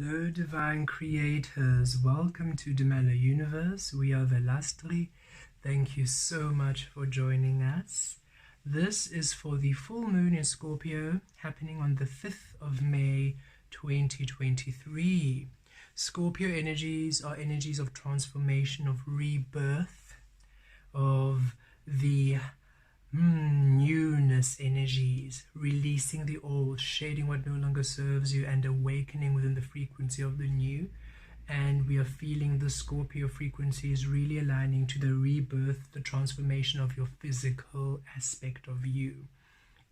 Hello, divine creators. Welcome to Demella Universe. We are Velastri. Thank you so much for joining us. This is for the full moon in Scorpio happening on the 5th of May 2023. Scorpio energies are energies of transformation, of rebirth, of the newness energies, releasing the old, shading what no longer serves you, and awakening within the frequency of the new. And we are feeling the Scorpio frequency is really aligning to the rebirth, the transformation of your physical aspect of you.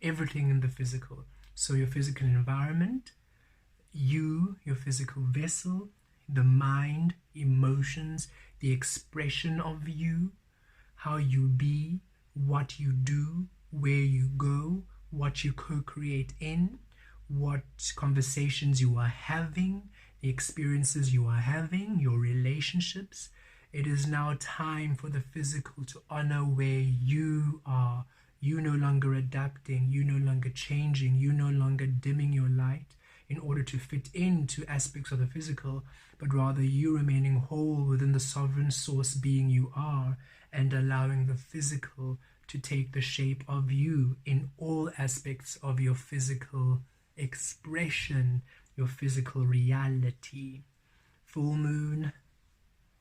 Everything in the physical. So your physical environment, you, your physical vessel, the mind, emotions, the expression of you, how you be, what you do, where you go, what you co-create in, what conversations you are having, the experiences you are having, your relationships. It is now time for the physical to honor where you are. You no longer adapting, you no longer changing, you no longer dimming your light in order to fit into aspects of the physical, but rather you remaining whole within the sovereign source being you are, and allowing the physical to take the shape of you in all aspects of your physical expression, your physical reality. Full moon,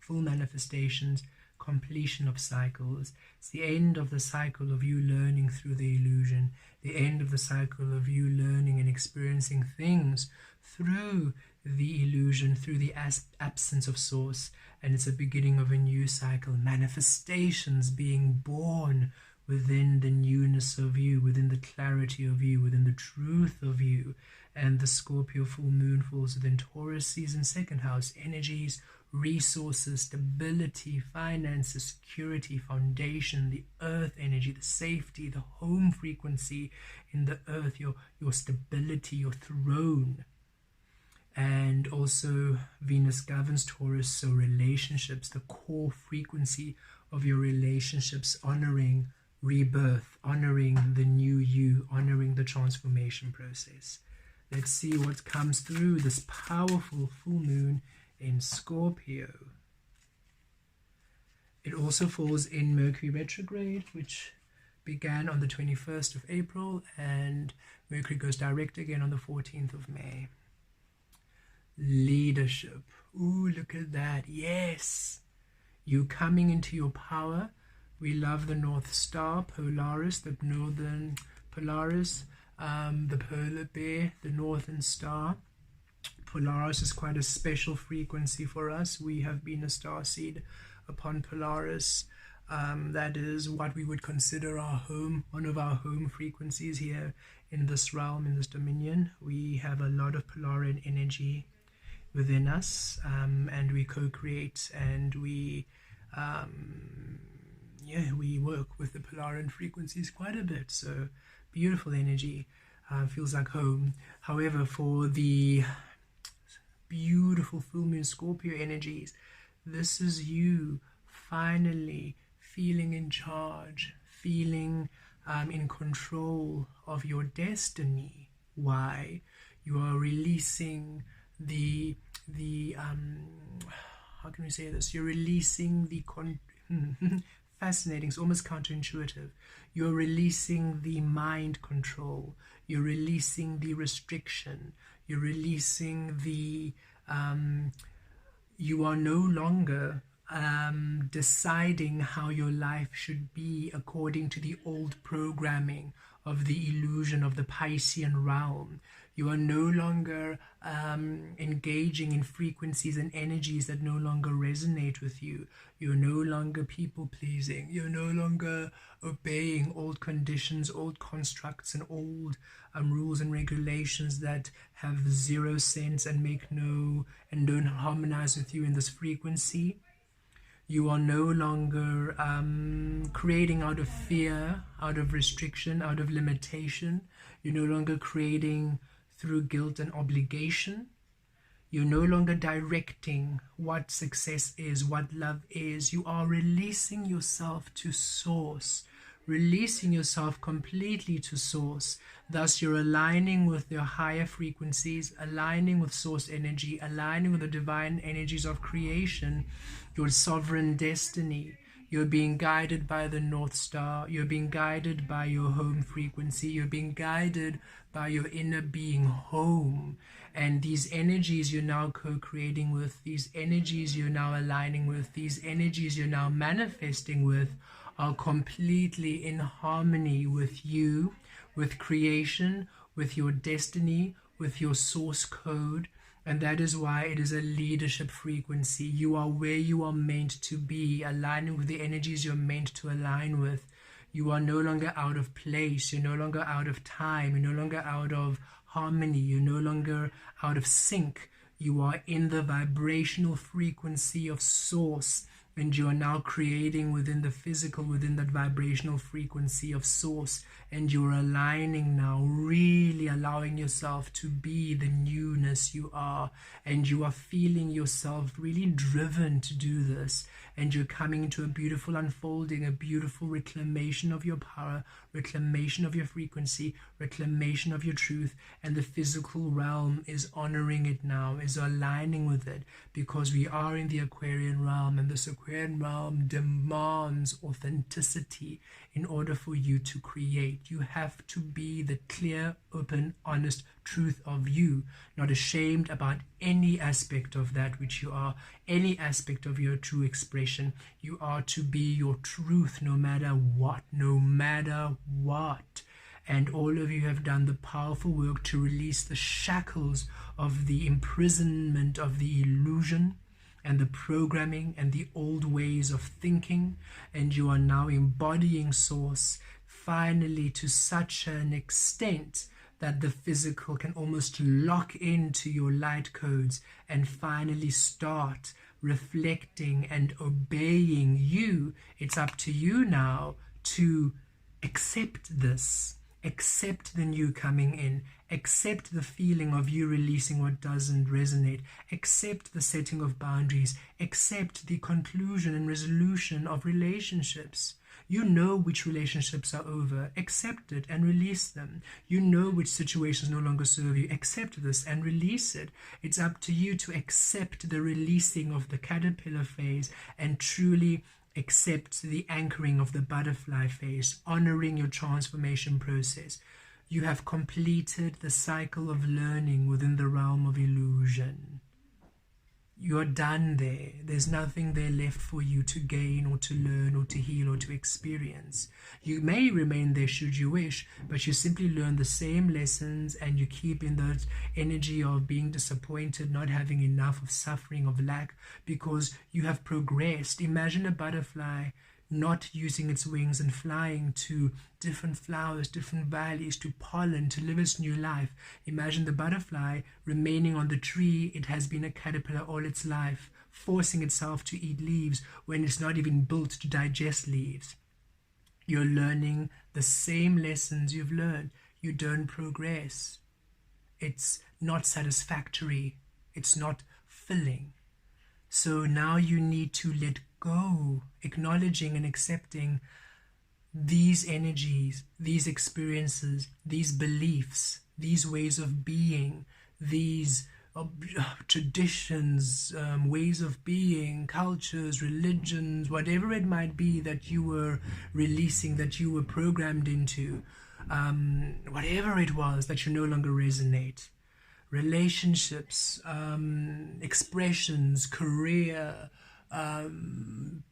full manifestations, completion of cycles. It's the end of the cycle of you learning through the illusion, the end of the cycle of you learning and experiencing things through the illusion, through the absence of source. And it's a beginning of a new cycle, manifestations being born within the newness of you, within the clarity of you, within the truth of you. And the Scorpio full moon falls within Taurus season, second house energies, resources, stability, finances, security, foundation, the earth energy, the safety, the home frequency in the earth, your stability, your throne. And also Venus governs Taurus, so relationships, the core frequency of your relationships, honoring rebirth, honoring the new you, honoring the transformation process. Let's see what comes through this powerful full moon in Scorpio. It also falls in Mercury retrograde, which began on the 21st of April, and Mercury goes direct again on the 14th of May. Leadership. Ooh, look at that. Yes. You coming into your power. We love the North Star, Polaris, the northern Polaris, the polar bear, the northern star. Polaris is quite a special frequency for us. We have been a starseed upon Polaris. That is what we would consider our home, one of our home frequencies here in this realm, in this dominion. We have a lot of Polarian energy within us, and we co-create, and we work with the Polarian frequencies quite a bit. So beautiful energy, feels like home. However, for the beautiful full moon Scorpio energies, this is you finally feeling in charge, feeling in control of your destiny. Why? You are releasing the how can we say this? You're releasing the fascinating, it's almost counterintuitive. You're releasing the mind control. You're releasing the restriction. You're releasing the you are no longer deciding how your life should be according to the old programming of the illusion of the Piscean realm. You are no longer engaging in frequencies and energies that no longer resonate with you. You're no longer people-pleasing. You're no longer obeying old conditions, old constructs, and old rules and regulations that have zero sense and make no and don't harmonize with you in this frequency. You are no longer creating out of fear, out of restriction, out of limitation. You're no longer creating through guilt and obligation. You're no longer directing what success is, what love is. You are releasing yourself to source, releasing yourself completely to source. Thus, you're aligning with your higher frequencies, aligning with source energy, aligning with the divine energies of creation, your sovereign destiny. You're being guided by the North Star. You're being guided by your home frequency. You're being guided by your inner being home. And these energies you're now co-creating with, these energies you're now aligning with, these energies you're now manifesting with are completely in harmony with you, with creation, with your destiny, with your source code. And that is why it is a leadership frequency. You are where you are meant to be, aligning with the energies you're meant to align with. You are no longer out of place. You're no longer out of time. You're no longer out of harmony. You're no longer out of sync. You are in the vibrational frequency of source. And you are now creating within the physical, within that vibrational frequency of source. And you're aligning now, really allowing yourself to be the newness you are. And you are feeling yourself really driven to do this. And you're coming into a beautiful unfolding, a beautiful reclamation of your power, reclamation of your frequency, reclamation of your truth. And the physical realm is honoring it now, is aligning with it, because we are in the Aquarian realm, and this Aquarian realm demands authenticity in order for you to create. You have to be the clear, open, honest truth of you, not ashamed about any aspect of that which you are, any aspect of your true expression. You are to be your truth no matter what, no matter what. And all of you have done the powerful work to release the shackles of the imprisonment of the illusion and the programming and the old ways of thinking, and you are now embodying source finally to such an extent that the physical can almost lock into your light codes and finally start reflecting and obeying you. It's up to you now to accept this. Accept the new coming in. Accept the feeling of you releasing what doesn't resonate. Accept the setting of boundaries. Accept the conclusion and resolution of relationships. You know which relationships are over. Accept it and release them. You know which situations no longer serve you. Accept this and release it. It's up to you to accept the releasing of the caterpillar phase and truly accept the anchoring of the butterfly phase, honoring your transformation process. You have completed the cycle of learning within the realm of illusion. You're done there. There's nothing there left for you to gain or to learn or to heal or to experience. You may remain there should you wish, but you simply learn the same lessons and you keep in that energy of being disappointed, not having enough, of suffering, of lack, because you have progressed. Imagine a butterfly not using its wings and flying to different flowers, different valleys, to pollen, to live its new life. Imagine the butterfly remaining on the tree. It has been a caterpillar all its life, forcing itself to eat leaves when it's not even built to digest leaves. You're learning the same lessons you've learned. You don't progress. It's not satisfactory. It's not filling. So now you need to let go, acknowledging and accepting these energies, these experiences, these beliefs, these ways of being, these traditions, ways of being, cultures, religions, whatever it might be that you were releasing, that you were programmed into, whatever it was that you no longer resonate. Relationships, expressions, career,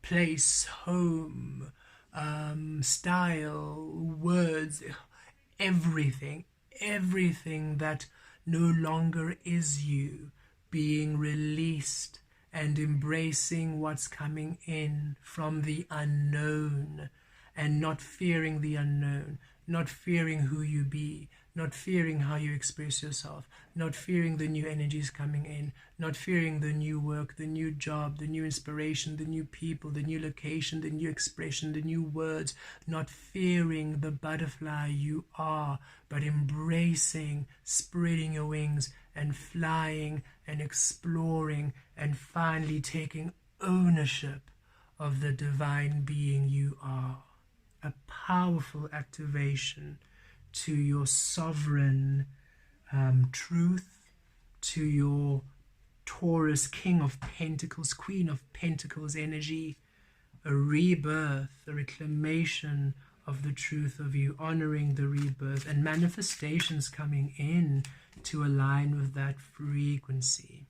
place, home, style, words, everything that no longer is you, being released and embracing what's coming in from the unknown, and not fearing the unknown, not fearing who you be, not fearing how you express yourself, not fearing the new energies coming in, not fearing the new work, the new job, the new inspiration, the new people, the new location, the new expression, the new words, not fearing the butterfly you are, but embracing, spreading your wings and flying and exploring and finally taking ownership of the divine being you are. a powerful activation to your sovereign truth, to your Taurus, King of Pentacles, Queen of Pentacles energy, a rebirth, a reclamation of the truth of you, honoring the rebirth, and manifestations coming in to align with that frequency.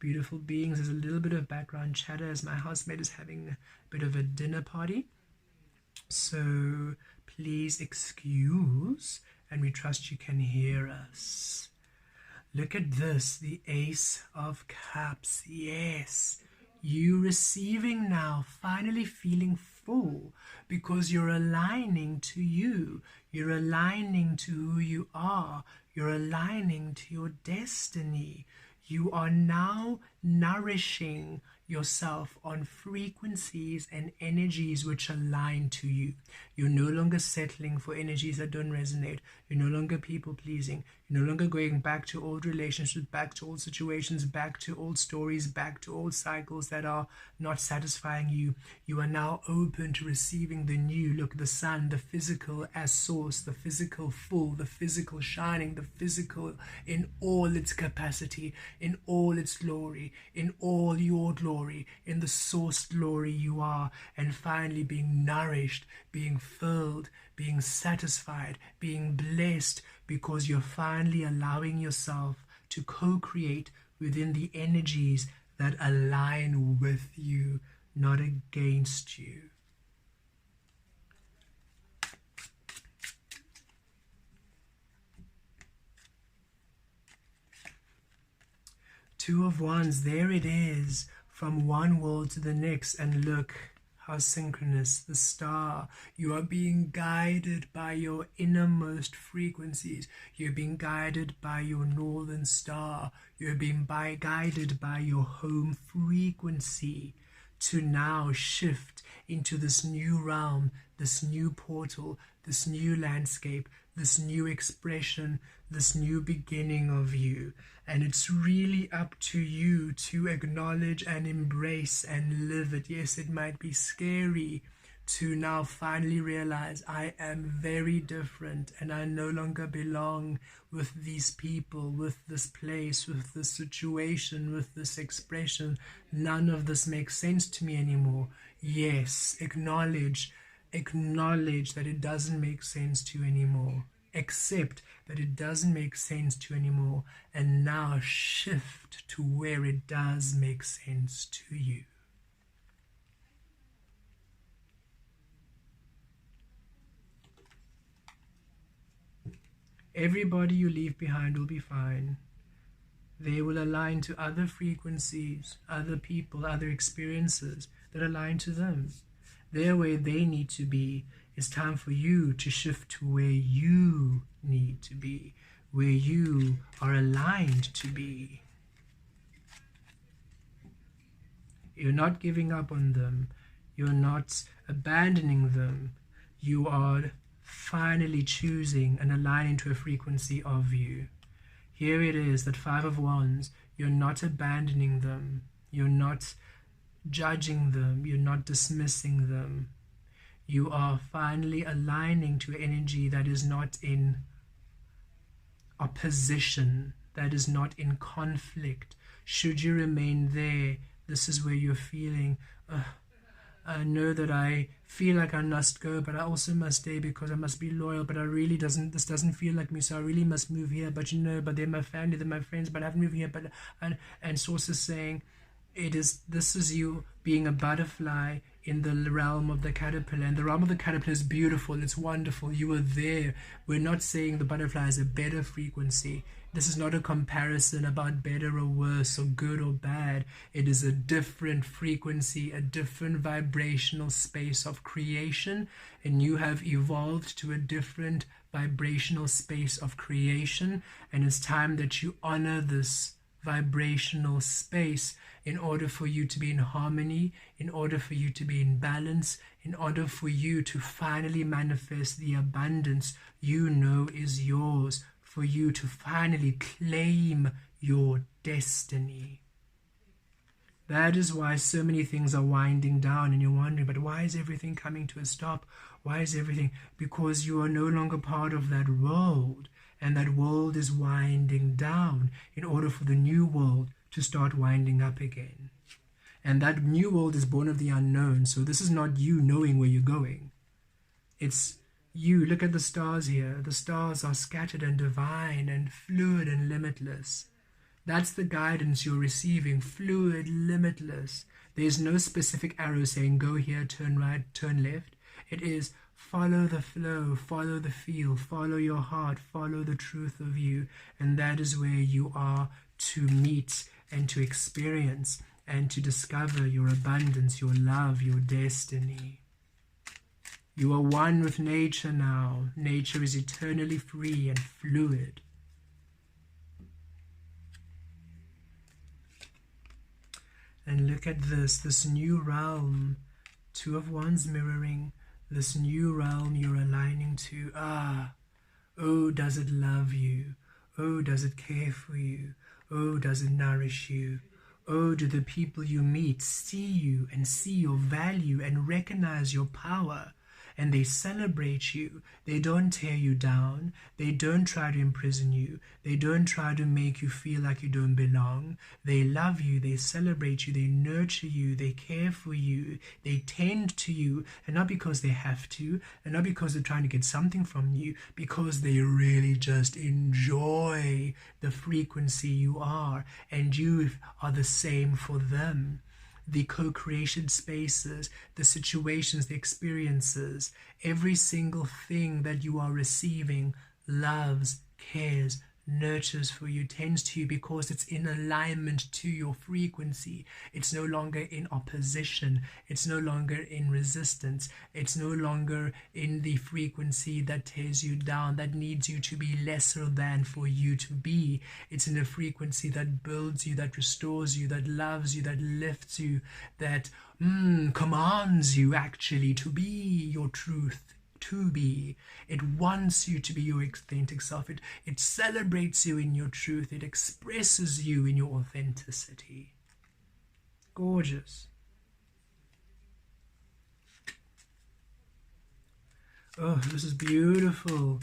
Beautiful beings, there's a little bit of background chatter as my housemate is having a bit of a dinner party. So please excuse, and we trust you can hear us. Look at this, the Ace of Cups. Yes, you receiving now, finally feeling full, because you're aligning to you. You're aligning to who you are. You're aligning to your destiny. You are now nourishing yourself on frequencies and energies which align to you. You're no longer settling for energies that don't resonate. You're no longer people pleasing. You're no longer going back to old relationships, back to old situations, back to old stories, back to old cycles that are not satisfying you. You are now open to receiving the new. Look, the sun, the physical as source, the physical full, the physical shining, the physical in all its capacity, in all its glory, in all your glory, in the source glory you are, and finally being nourished, being filled, being satisfied, being blessed, because you're finally allowing yourself to co-create within the energies that align with you, not against you. Two of Wands, there it is, from one world to the next, and look how synchronous, the star. You are being guided by your innermost frequencies. You're being guided by your northern star. You're being guided by your home frequency to now shift into this new realm, this new portal, this new landscape, this new expression, this new beginning of you. And it's really up to you to acknowledge and embrace and live it. Yes, it might be scary to now finally realize I am very different and I no longer belong with these people, with this place, with this situation, with this expression. None of this makes sense to me anymore. Yes, acknowledge that it doesn't make sense to you anymore. Accept that it doesn't make sense to you anymore, and now shift to where it does make sense to you. Everybody you leave behind will be fine. They will align to other frequencies, other people, other experiences that align to them. They're where they need to be. It's time for you to shift to where you need to be, where you are aligned to be. You're not giving up on them. You're not abandoning them. You are finally choosing and aligning to a frequency of you. Here it is, that Five of Wands. You're not abandoning them. You're not judging them. You're not dismissing them. You are finally aligning to energy that is not in opposition, that is not in conflict. Should you remain there, this is where you're feeling, I know that I feel like I must go, but I also must stay because I must be loyal, but this doesn't feel like me, so I really must move here. But but they're my family, they're my friends, but I have to move here. And Source is saying, this is you being a butterfly in the realm of the caterpillar, and the realm of the caterpillar is beautiful, it's wonderful, you are there. We're not saying the butterfly is a better frequency. This is not a comparison about better or worse or good or bad. It is a different frequency, a different vibrational space of creation, and you have evolved to a different vibrational space of creation, and it's time that you honor this vibrational space in order for you to be in harmony, in order for you to be in balance, in order for you to finally manifest the abundance you know is yours, for you to finally claim your destiny. That is why so many things are winding down, and you're wondering, but why is everything coming to a stop? Why is everything? Because you are no longer part of that world, and that world is winding down in order for the new world to start winding up again. And that new world is born of the unknown, so this is not you knowing where you're going. It's you. Look at the stars here. The stars are scattered and divine and fluid and limitless. That's the guidance you're receiving, fluid, limitless. There's no specific arrow saying go here, turn right, turn left. It is follow the flow, follow the feel, follow your heart, follow the truth of you. And that is where you are to meet and to experience and to discover your abundance, your love, your destiny. You are one with nature now. Nature is eternally free and fluid. And look at this new realm, Two of Wands mirroring, this new realm you're aligning to. Oh, does it love you? Oh, does it care for you? Oh, does it nourish you? Oh, do the people you meet see you and see your value and recognize your power? And they celebrate you. They don't tear you down. They don't try to imprison you. They don't try to make you feel like you don't belong. They love you. They celebrate you. They nurture you. They care for you. They tend to you. And not because they have to, and not because they're trying to get something from you, because they really just enjoy the frequency you are. And you are the same for them. The co-creation spaces, the situations, the experiences, every single thing that you are receiving loves, cares, nurtures for you, tends to you, because it's in alignment to your frequency. It's no longer in opposition. It's no longer in resistance. It's no longer in the frequency that tears you down, that needs you to be lesser than for you to be. It's in a frequency that builds you, that restores you, that loves you, that lifts you, that commands you actually to be your truth. To be. It wants you to be your authentic self. It celebrates you in your truth. It expresses you in your authenticity. Gorgeous. Oh, this is beautiful.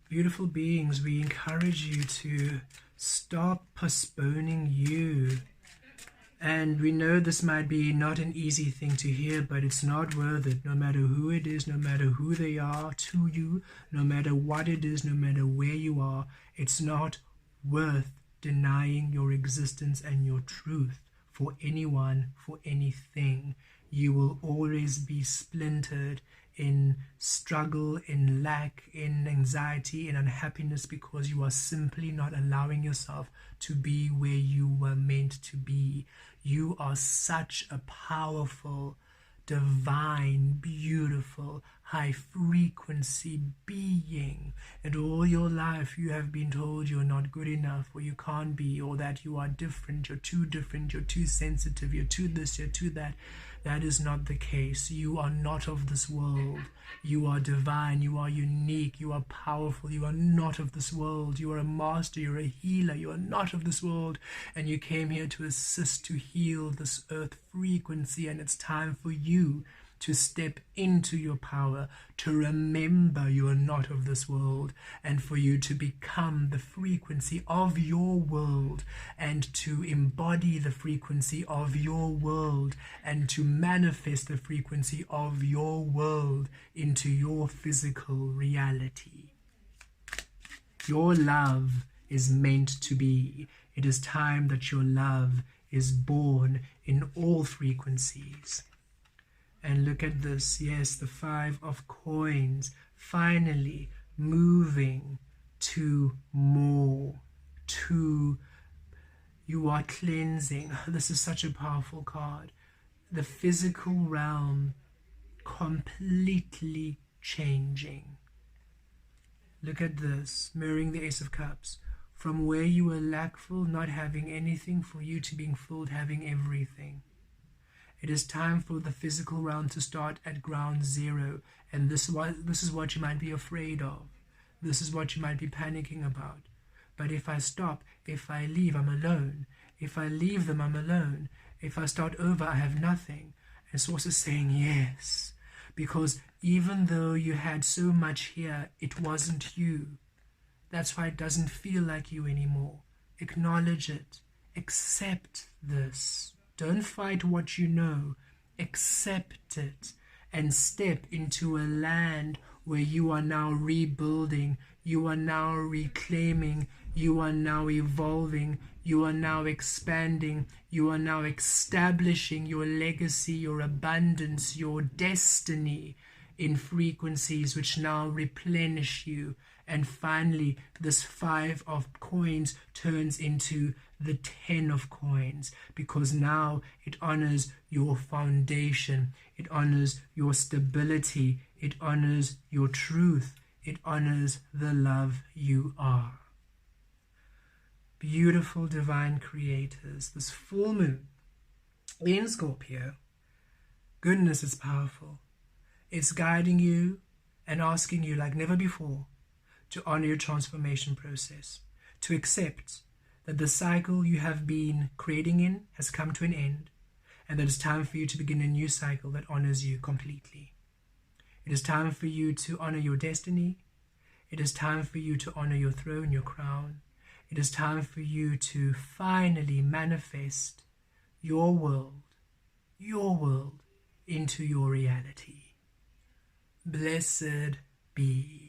Beautiful beings, we encourage you to stop postponing you. And we know this might be not an easy thing to hear, but it's not worth it. No matter who it is, no matter who they are to you, no matter what it is, no matter where you are, it's not worth denying your existence and your truth for anyone, for anything. You will always be splintered in struggle, in lack, in anxiety, in unhappiness, because you are simply not allowing yourself to be where you were meant to be. You are such a powerful, divine, beautiful, high frequency being, and all your life you have been told you're not good enough, or you can't be, or that you are different, you're too sensitive, you're too this, you're too that. That is not the case. You are not of this world. You are divine, you are unique, you are powerful, you are not of this world. You are a master, you're a healer, you are not of this world, and you came here to assist, to heal this earth frequency, and it's time for you to step into your power, to remember you are not of this world, and for you to become the frequency of your world, and to embody the frequency of your world, and to manifest the frequency of your world into your physical reality. Your love is meant to be. It is time that your love is born in all frequencies. And look at this, yes, the 5 of coins, finally moving to more, to you are cleansing. This is such a powerful card. The physical realm completely changing. Look at this, mirroring the Ace of Cups. From where you were lackful, not having anything, for you to being filled, having everything. It is time for the physical realm to start at ground zero. And this is what you might be afraid of. This is what you might be panicking about. But if I stop, if I leave, I'm alone. If I leave them, I'm alone. If I start over, I have nothing. And Source is saying yes, because even though you had so much here, it wasn't you. That's why it doesn't feel like you anymore. Acknowledge it. Accept this. Don't fight what you know. Accept it and step into a land where you are now rebuilding, you are now reclaiming, you are now evolving, you are now expanding, you are now establishing your legacy, your abundance, your destiny in frequencies which now replenish you. And finally, this 5 of coins turns into the 10 of coins, because now it honors your foundation, it honors your stability, it honors your truth, it honors the love you are. Beautiful divine creators, this full moon in Scorpio, goodness is powerful. It's guiding you and asking you like never before to honor your transformation process, to accept that the cycle you have been creating in has come to an end, and that it's time for you to begin a new cycle that honors you completely. It is time for you to honor your destiny. It is time for you to honor your throne, your crown. It is time for you to finally manifest your world into your reality. Blessed be.